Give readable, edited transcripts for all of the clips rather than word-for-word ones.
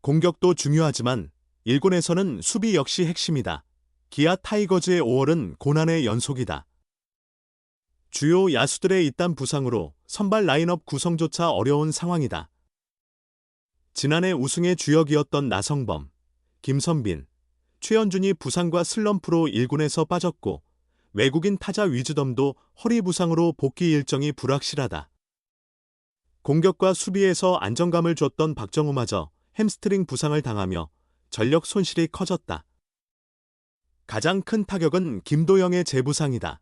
공격도 중요하지만 1군에서는 수비 역시 핵심이다. 기아 타이거즈의 5월은 고난의 연속이다. 주요 야수들의 잇단 부상으로 선발 라인업 구성조차 어려운 상황이다. 지난해 우승의 주역이었던 나성범, 김선빈, 최현준이 부상과 슬럼프로 1군에서 빠졌고 외국인 타자 위즈덤도 허리 부상으로 복귀 일정이 불확실하다. 공격과 수비에서 안정감을 줬던 박정우마저 햄스트링 부상을 당하며 전력 손실이 커졌다. 가장 큰 타격은 김도영의 재부상이다.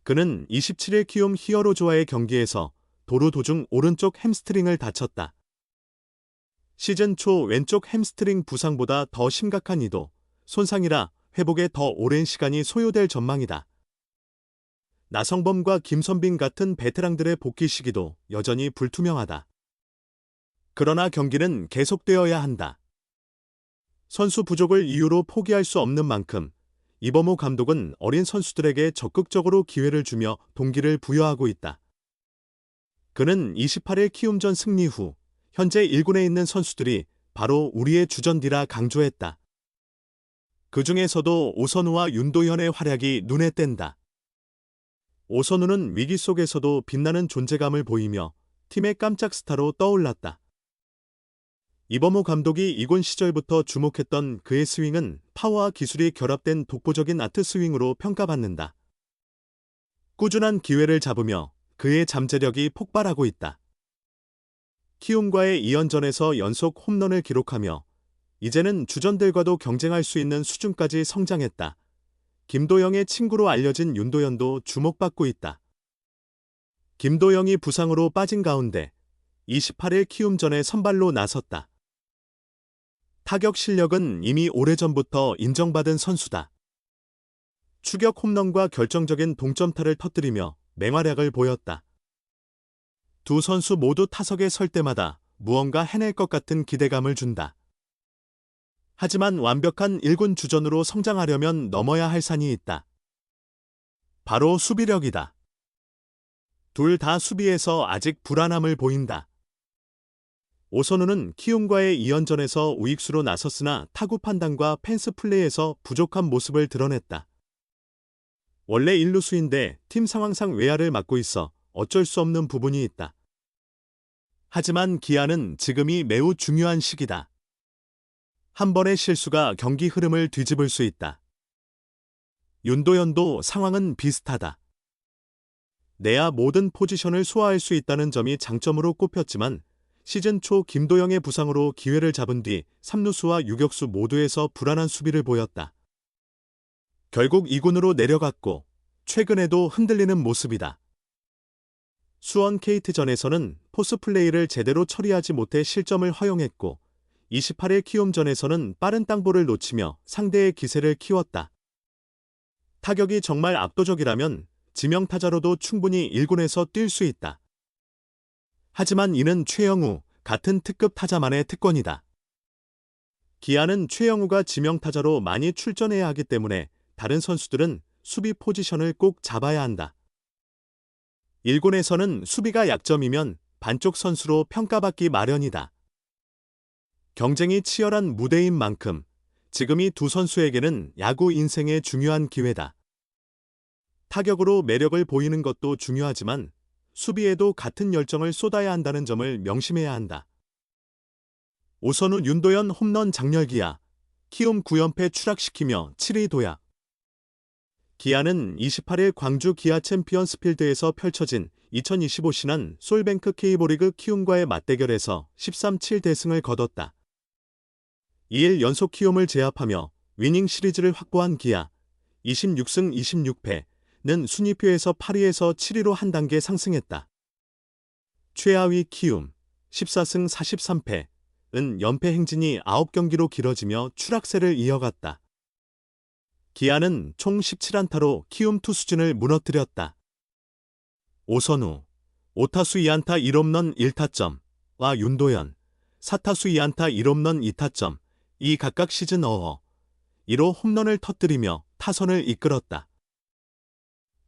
그는 27일 키움 히어로즈와의 경기에서 도루 도중 오른쪽 햄스트링을 다쳤다. 시즌 초 왼쪽 햄스트링 부상보다 더 심각한 이도 손상이라 회복에 더 오랜 시간이 소요될 전망이다. 나성범과 김선빈 같은 베테랑들의 복귀 시기도 여전히 불투명하다. 그러나 경기는 계속되어야 한다. 선수 부족을 이유로 포기할 수 없는 만큼 이범호 감독은 어린 선수들에게 적극적으로 기회를 주며 동기를 부여하고 있다. 그는 28일 키움전 승리 후 현재 1군에 있는 선수들이 바로 우리의 주전디라 강조했다. 그 중에서도 오선우와 윤도현의 활약이 눈에 띈다. 오선우는 위기 속에서도 빛나는 존재감을 보이며 팀의 깜짝 스타로 떠올랐다. 이범호 감독이 2군 시절부터 주목했던 그의 스윙은 파워와 기술이 결합된 독보적인 아트 스윙으로 평가받는다. 꾸준한 기회를 잡으며 그의 잠재력이 폭발하고 있다. 키움과의 2연전에서 연속 홈런을 기록하며 이제는 주전들과도 경쟁할 수 있는 수준까지 성장했다. 김도영의 친구로 알려진 윤도현도 주목받고 있다. 김도영이 부상으로 빠진 가운데 28일 키움전에 선발로 나섰다. 타격 실력은 이미 오래전부터 인정받은 선수다. 추격 홈런과 결정적인 동점타를 터뜨리며 맹활약을 보였다. 두 선수 모두 타석에 설 때마다 무언가 해낼 것 같은 기대감을 준다. 하지만 완벽한 1군 주전으로 성장하려면 넘어야 할 산이 있다. 바로 수비력이다. 둘 다 수비에서 아직 불안함을 보인다. 오선우는 키움과의 2연전에서 우익수로 나섰으나 타구 판단과 펜스 플레이에서 부족한 모습을 드러냈다. 원래 1루수인데 팀 상황상 외야를 맡고 있어 어쩔 수 없는 부분이 있다. 하지만 기아는 지금이 매우 중요한 시기다. 한 번의 실수가 경기 흐름을 뒤집을 수 있다. 윤도현도 상황은 비슷하다. 내야 모든 포지션을 소화할 수 있다는 점이 장점으로 꼽혔지만 시즌 초 김도영의 부상으로 기회를 잡은 뒤 3루수와 유격수 모두에서 불안한 수비를 보였다. 결국 2군으로 내려갔고 최근에도 흔들리는 모습이다. 수원 KT전에서는 포스 플레이를 제대로 처리하지 못해 실점을 허용했고 28일 키움전에서는 빠른 땅볼을 놓치며 상대의 기세를 키웠다. 타격이 정말 압도적이라면 지명타자로도 충분히 1군에서 뛸 수 있다. 하지만 이는 최영우 같은 특급 타자만의 특권이다. 기아는 최영우가 지명타자로 많이 출전해야 하기 때문에 다른 선수들은 수비 포지션을 꼭 잡아야 한다. 1군에서는 수비가 약점이면 반쪽 선수로 평가받기 마련이다. 경쟁이 치열한 무대인 만큼 지금이 두 선수에게는 야구 인생의 중요한 기회다. 타격으로 매력을 보이는 것도 중요하지만 수비에도 같은 열정을 쏟아야 한다는 점을 명심해야 한다. 오선우 윤도현 홈런 장렬기야 키움 9연패 추락시키며 7위 도약. 기아는 28일 광주 기아 챔피언스필드에서 펼쳐진 2025 신한 솔뱅크 K리그 키움과의 맞대결에서 13-7대승을 거뒀다. 2일 연속 키움을 제압하며 위닝 시리즈를 확보한 기아 26승 26패는 순위표에서 8위에서 7위로 한 단계 상승했다. 최하위 키움 14승 43패은 연패 행진이 9경기로 길어지며 추락세를 이어갔다. 기아는 총 17안타로 키움 투수진을 무너뜨렸다. 오선우 5타수 2안타 1홈런 1타점와 윤도현 4타수 2안타 1홈런 2타점 이 각각 시즌 2로 홈런을 터뜨리며 타선을 이끌었다.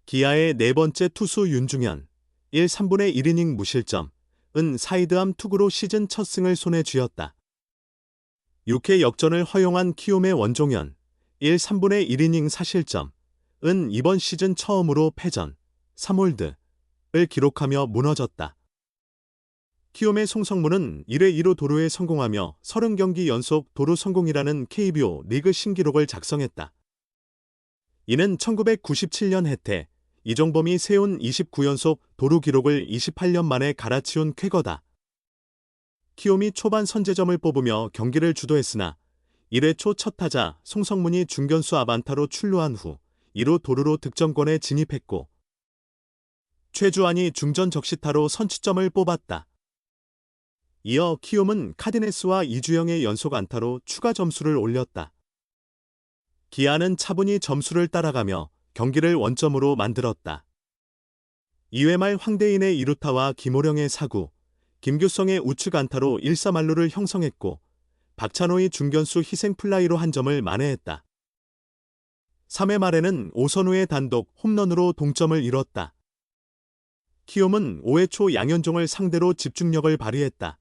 기아의 네 번째 투수 윤중현 1, 3분의 1이닝 무실점은 사이드암 투구로 시즌 첫 승을 손에 쥐었다. 6회 역전을 허용한 키움의 원종현, 1, 3분의 1이닝 사실점은 이번 시즌 처음으로 패전, 3홀드를 기록하며 무너졌다. 키움의 송성문은 1회 2루 도루에 성공하며 30경기 연속 도루 성공이라는 KBO 리그 신기록을 작성했다. 이는 1997년 해태 이종범이 세운 29연속 도루 기록을 28년 만에 갈아치운 쾌거다. 키움이 초반 선제점을 뽑으며 경기를 주도했으나 1회 초 첫 타자 송성문이 중견수 앞 안타로 출루한 후 2루 도루로 득점권에 진입했고 최주환이 중전 적시타로 선취점을 뽑았다. 이어 키움은 카디네스와 이주영의 연속 안타로 추가 점수를 올렸다. 기아는 차분히 점수를 따라가며 경기를 원점으로 만들었다. 2회 말 황대인의 2루타와 김호령의 사구, 김규성의 우측 안타로 1-4만루를 형성했고 박찬호의 중견수 희생 플라이로 한 점을 만회했다. 3회 말에는 오선우의 단독 홈런으로 동점을 이뤘다. 키움은 5회 초 양현종을 상대로 집중력을 발휘했다.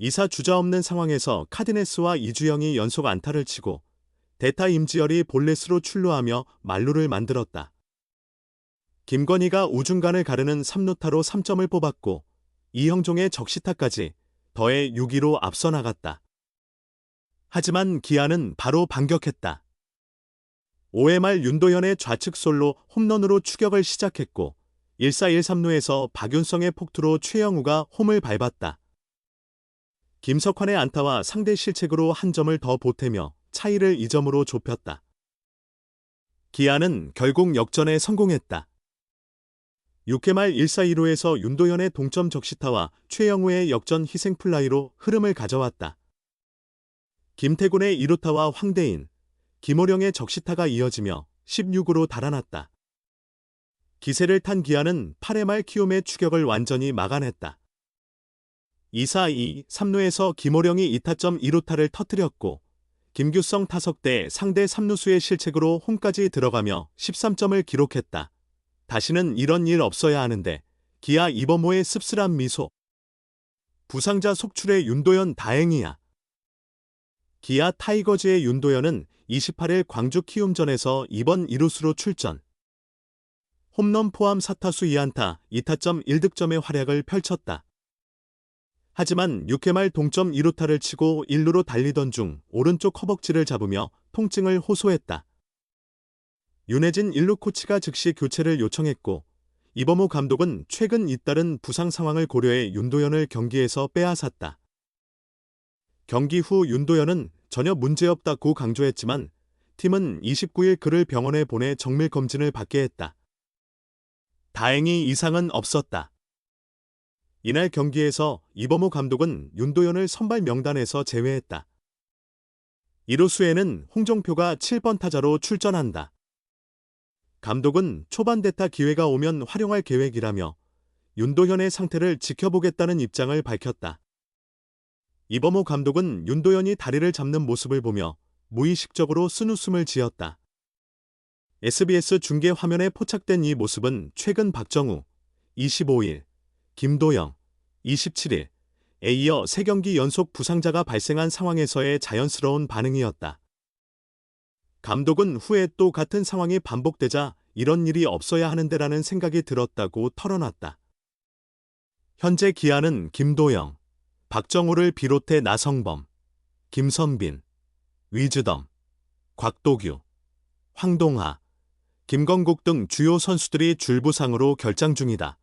2사 주자 없는 상황에서 카디네스와 이주영이 연속 안타를 치고 대타 임지열이 볼넷으로 출루하며 만루를 만들었다. 김건희가 우중간을 가르는 3루타로 3점을 뽑았고 이형종의 적시타까지 더해 6-2로 앞서 나갔다. 하지만 기아는 바로 반격했다. 5회 말 윤도현의 좌측 솔로 홈런으로 추격을 시작했고 1사 1-3루에서 박윤성의 폭투로 최영우가 홈을 밟았다. 김석환의 안타와 상대 실책으로 한 점을 더 보태며 차이를 2점으로 좁혔다. 기아는 결국 역전에 성공했다. 6회 말 1사 2루에서 윤도현의 동점 적시타와 최영우의 역전 희생플라이로 흐름을 가져왔다. 김태군의 2루타와 황대인, 김호령의 적시타가 이어지며 16으로 달아났다. 기세를 탄 기아는 8회 말 키움의 추격을 완전히 막아냈다. 2사 2, 3루에서 김호령이 2타점 2루타를 터뜨렸고 김규성 타석대 상대 3루수의 실책으로 홈까지 들어가며 13점을 기록했다. 다시는 이런 일 없어야 하는데 기아 이범호의 씁쓸한 미소. 부상자 속출의 윤도현 다행이야. 기아 타이거즈의 윤도현은 28일 광주 키움전에서 2번 2루수로 출전. 홈런 포함 4타수 2안타, 2타점 1득점의 활약을 펼쳤다. 하지만 6회 말 동점 2루타를 치고 1루로 달리던 중 오른쪽 허벅지를 잡으며 통증을 호소했다. 윤혜진 1루 코치가 즉시 교체를 요청했고 이범호 감독은 최근 잇따른 부상 상황을 고려해 윤도현을 경기에서 빼앗았다. 경기 후 윤도현은 전혀 문제없다고 강조했지만 팀은 29일 그를 병원에 보내 정밀 검진을 받게 했다. 다행히 이상은 없었다. 이날 경기에서 이범호 감독은 윤도현을 선발 명단에서 제외했다. 2루수에는 홍정표가 7번 타자로 출전한다. 감독은 초반 대타 기회가 오면 활용할 계획이라며 윤도현의 상태를 지켜보겠다는 입장을 밝혔다. 이범호 감독은 윤도현이 다리를 잡는 모습을 보며 무의식적으로 쓴웃음을 지었다. SBS 중계 화면에 포착된 이 모습은 최근 박정우, 25일, 김도영, 27일에 이어 3경기 연속 부상자가 발생한 상황에서의 자연스러운 반응이었다. 감독은 후에 또 같은 상황이 반복되자 이런 일이 없어야 하는데라는 생각이 들었다고 털어놨다. 현재 기아는 김도영, 박정우를 비롯해 나성범, 김선빈, 위즈덤, 곽도규, 황동하, 김건국 등 주요 선수들이 줄부상으로 결장 중이다.